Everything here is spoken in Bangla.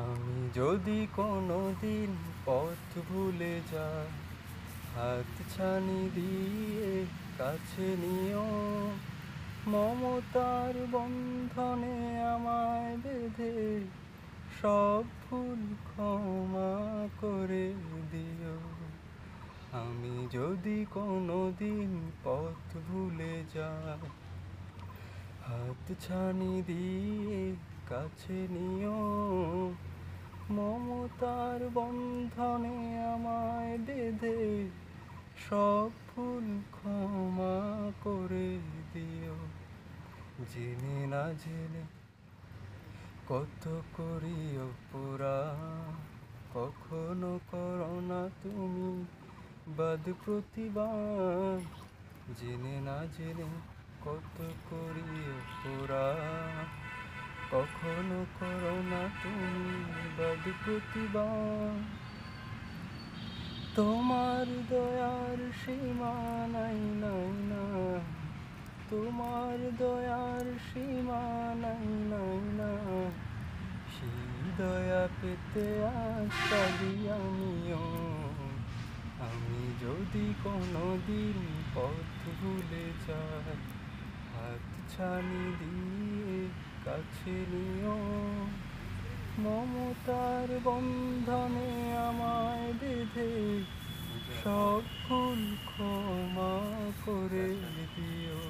আমি যদি কোনো দিন পথ ভুলে যাই, হাত ছানি দিয়ে কাছে নিও, মমতার বন্ধনে আমায় বেঁধে সব ভুল ক্ষমা করে দিও। আমি যদি কোনো দিন পথ ভুলে যাই, হাত ছানি দিয়ে কাছে নিও, মমতার বন্ধনে আমায় বেঁধে সব ভুল ক্ষমা করে দিও। জেনে না জেনে কত করি অপরাধ, কখনো করো না তুমি বাদ প্রতিবাদ। জেনে না জেনে কত করি অপরাধ, কখনো করো না তুমি বাদ প্রতিবাদ। তোমার দয়ার সীমা নাই নাই নাই, তোমার দয়ার সীমা নাই নাই নাই, সেই দয়া পেতে আশাদি আমিও। আমি যদি কোনো দিন পথ ভুলে যাই, হাত ছানি দিয়ে কাছে নিও, মমতার বন্ধনে আমায় বেঁধে সব ভুল ক্ষমা করে দিও।